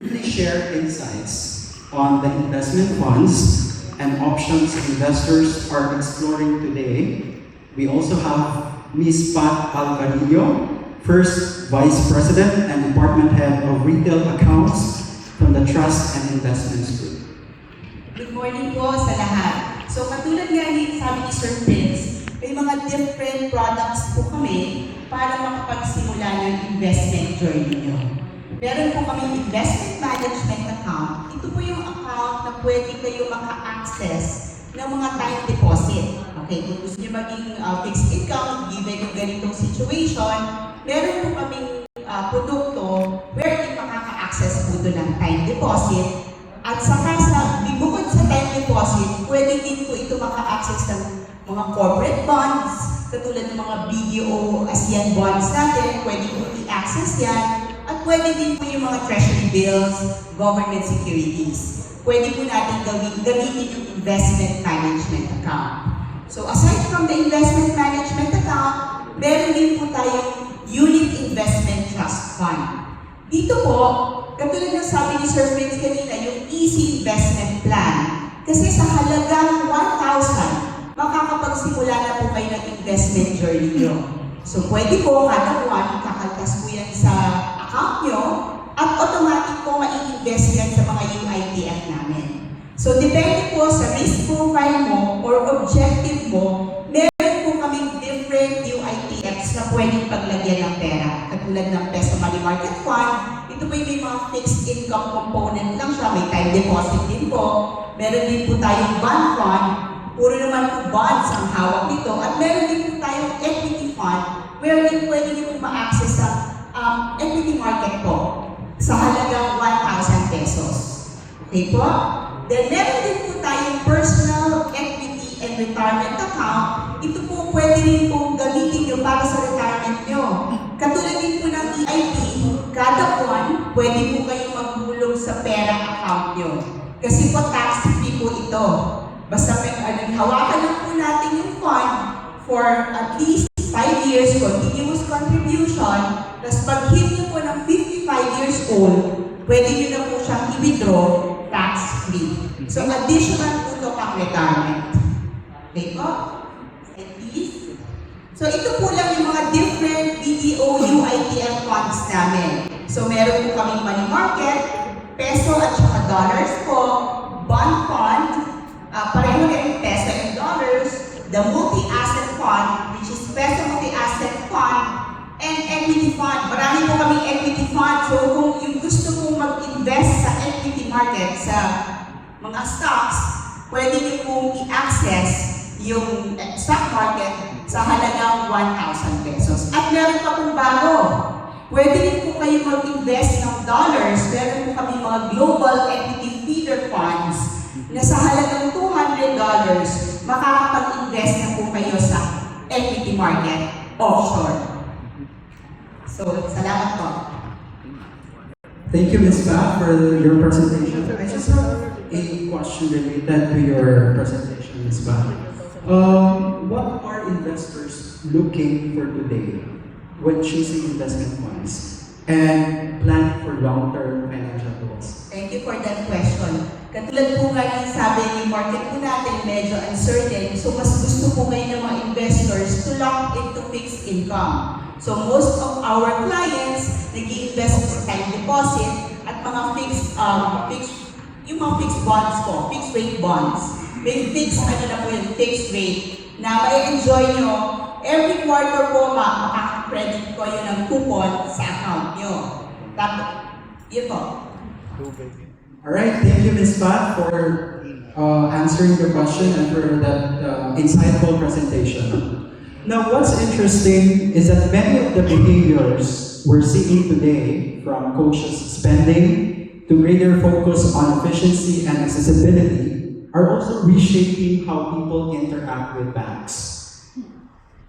Please share insights on the investment funds and options investors are exploring today. We also have Ms. Pat Alvarillo, First Vice President and Department Head of Retail Accounts from the Trust and Investments Group. Good morning po sa lahat. So katulad nga ni sabi ni Sir Prince, may mga different products po kami para makapagsimula ng investment journey nyo. Meron po kami investment management account. Ito po yung account na pwede kayo maka-access ng mga time deposit. Okay, kung gusto nyo maging fixed income, given yung ganitong situation, meron po kaming produkto wherein makaka-access po ito ng time deposit. At saka bukod sa time deposit, pwede din po ito maka-access ng mga corporate bonds, katulad ng mga BDO ASEAN bonds natin, pwede po i-access yan. At pwede din po yung mga treasury bills, government securities. Pwede po natin gamitin yung investment management account. So aside from the investment management account, meron din po tayong unit investment trust fund. Dito po, katulad ng sabi ni Sir Prince kanina, yung easy investment plan. Kasi sa halagang 1,000, makakapagsimula na po kayo ng investment journey nyo. So pwede po kada buwan, kakaltas po yan sa account nyo, at automatic po ma-invest yan sa mga UITF namin. So depende po sa risk profile mo or objective mo, meron po kaming different UITFs na pwedeng paglagyan ng pera. Katulad ng Peso Money Market Fund, ito po yung may mga fixed income component lang siya, may time deposit din po. Meron din po tayong bond fund, puro naman po bonds ang hawak nito. At meron din po tayong equity fund, wherein pwede niyo po ma-access sa equity market po sa halagang 1,000 pesos. Okay po? Then meron din po tayong personal equity and retirement account. Ito po pwede rin po gamitin nyo para sa retirement nyo. Katulad din po ng EIP, kada buwan, pwede po kayong maghulog sa pera account nyo. Kasi po tax free po ito. Basta hawakan lang po natin yung fund for at least 5 years continuous contribution. Tapos pag hit nyo po ng 55 years old, pwede nyo na po siyang i-withdraw tax-free. So additional po ito pang retirement. Okay po? And please. So ito po lang yung mga different BDO UITF funds namin. So meron po kaming money market, peso at saka dollars po, bond fund, pareho rin peso and dollars, the multi-asset fund, which is peso multi-asset fund, and equity fund. Marami po kaming equity fund. So kung yung gusto pong mag-invest sa equity market, sa mga stocks, pwede niyo pong i-access yung stock market sa halagang 1,000 pesos. At meron pa pong bago. Pwede rin po kayo mag-invest ng dollars. Meron po kami mga global equity feeder funds na sa halagang $200, makakapag-invest na po kayo sa equity market offshore. So, salamat po. Thank you, Ms. Pat, for your presentation. I just have a question related to your presentation, Ms. Pat. What are investors looking for today when choosing investment funds and planning for long-term financial goals? Thank you for that question. Katulad po nga yung sabi ni market po natin, medyo uncertain. So, mas gusto po ngayon ng mga investors to lock into fixed income. So, most of our clients nag-i-invest sa time deposit at mga yung mga fixed bonds po, fixed rate bonds. May fixed, na po yung fixed rate na mai-enjoy nyo. Every quarter po, makaka-credit ko yun ng coupon sa account nyo. Tapos, yun po. Alright, thank you, Ms. Pat, for answering the question and for that insightful presentation. Now, what's interesting is that many of the behaviors we're seeing today, from cautious spending to greater focus on efficiency and accessibility, are also reshaping how people interact with banks.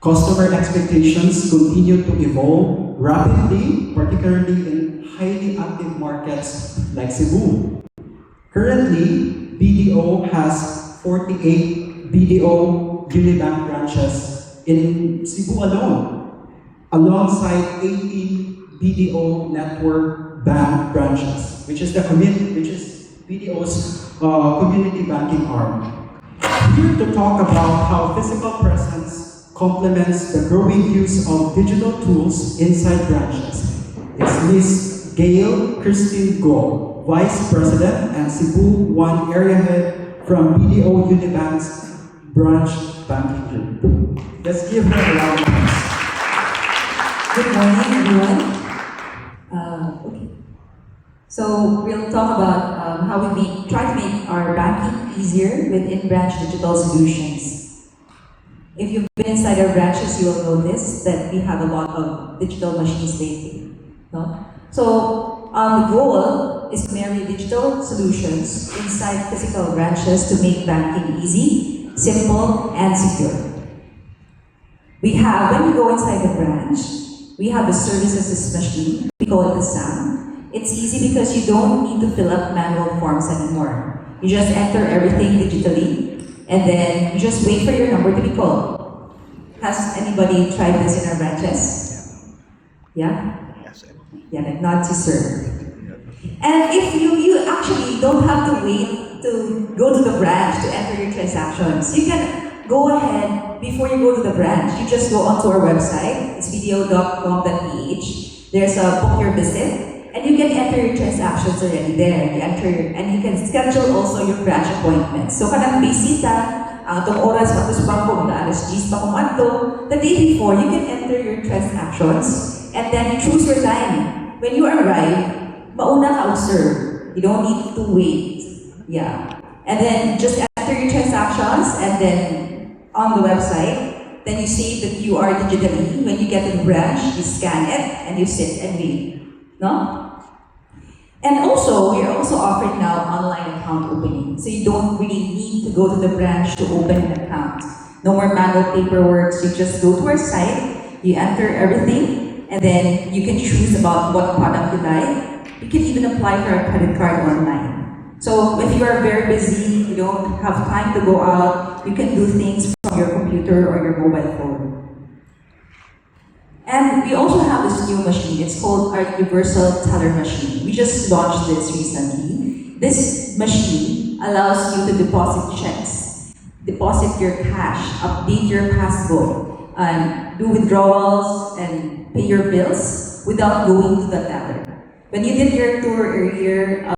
Customer expectations continue to evolve rapidly, particularly in highly active markets like Cebu. Currently, BDO has 48 BDO Unibank branches in Cebu alone, alongside 80 BDO network bank branches, which is BDO's community banking arm. Here to talk about how physical presence complements the growing use of digital tools inside branches. It's Ms. Gail Christine Go, Vice President and Cebu 1 Area Head from BDO Unibank's Branch Banking Group. Let's give her a round of applause. Good morning, everyone. Okay. So we'll talk about how we try to make our banking easier with in-branch digital solutions. If you've been inside our branches, you will notice that we have a lot of digital machines lately. No? So the goal is to marry digital solutions inside physical branches to make banking easy, simple, and secure. When we go inside the branch, we have the services machine, we call it the SAM. It's easy because you don't need to fill up manual forms anymore. You just enter everything digitally, and then you just wait for your number to be called. Has anybody tried this in our branches? Yeah? Yeah, like Nazi sir. And if you actually don't have to wait to go to the branch to enter your transactions, you can go ahead before you go to the branch. You just go onto our website, it's bdo.com.ph. There's a book your visit, and you can enter your transactions already there. And you can schedule also your branch appointments. So kanang bisita, itong oras matus pa ko, alas 10 pa kumadto, the day before, you can enter your transactions, and then you choose your time. When you arrive, mauna ka observe. You don't need to wait. Yeah. And then just enter your transactions, and then on the website, then you save the QR digitally. When you get to the branch, you scan it, and you sit and wait. No? And also, we're also offering now online account opening. So you don't really need to go to the branch to open an account. No more manual paperwork. So you just go to our site, you enter everything, and then you can choose about what product you like. You can even apply for a credit card online. So if you are very busy, you don't have time to go out, you can do things from your computer or your mobile phone. And we also have this new machine. It's called our Universal Teller Machine. We just launched this recently. This machine allows you to deposit checks, deposit your cash, update your passbook, do withdrawals, and pay your bills without going to the teller. When you did your tour earlier,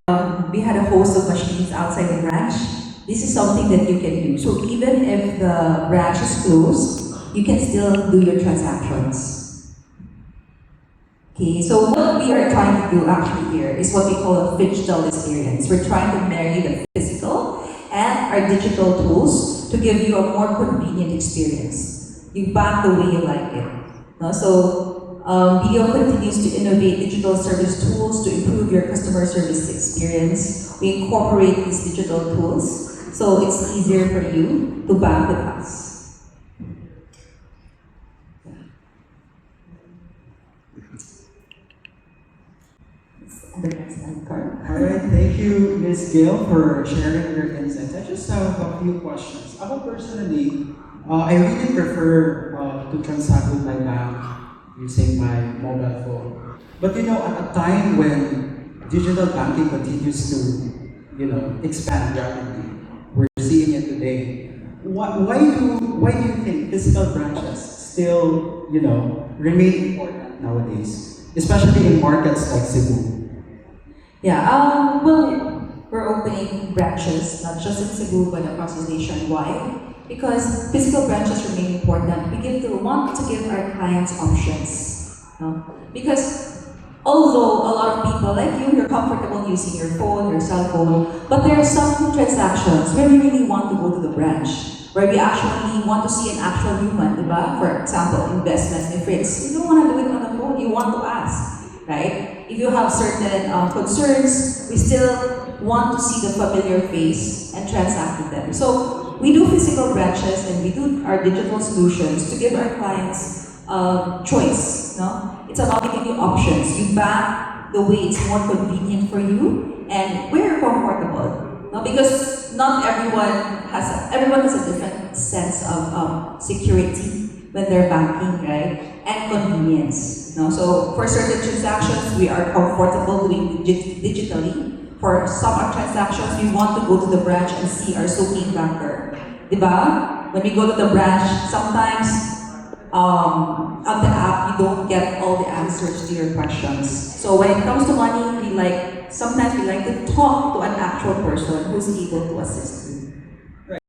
we had a host of machines outside the branch. This is something that you can do. So even if the branch is closed, you can still do your transactions. Okay, so what we are trying to do actually here is what we call a digital experience. We're trying to marry the physical and our digital tools to give you a more convenient experience. You bank the way you like it. No? So BDO continues to innovate digital service tools to improve your customer service experience. We incorporate these digital tools so it's easier for you to bank with us. Alright, thank you, Ms. Gail, for sharing your insights. I just have a few questions. Ako personally, I really prefer to transact with my bank using my mobile phone. But you know, at a time when digital banking continues to, expand rapidly, we're seeing it today. Why do you think physical branches still, remain important nowadays, especially in markets like Cebu? Yeah, well, we're opening branches, not just in Cebu, but across the nationwide. Because physical branches remain important, we want to give our clients options. No? Because although a lot of people like you're comfortable using your phone, your cell phone, but there are some transactions where we really want to go to the branch, where we actually want to see an actual human, diba? For example, investments in rates. You don't want to do it on the phone, you want to ask, right? If you have certain concerns, we still want to see the familiar face and transact with them. So we do physical branches and we do our digital solutions to give our clients choice. No? It's about giving you options. You bank the way it's more convenient for you and where you're comfortable. No? Because not everyone has a different sense of security when they're banking, right? And convenience. No? So for certain transactions, we are comfortable doing digitally. For some transactions, we want to go to the branch and see our Suking banker. Diba? When we go to the branch, sometimes on the app, you don't get all the answers to your questions. So when it comes to money, sometimes we like to talk to an actual person who's able to assist.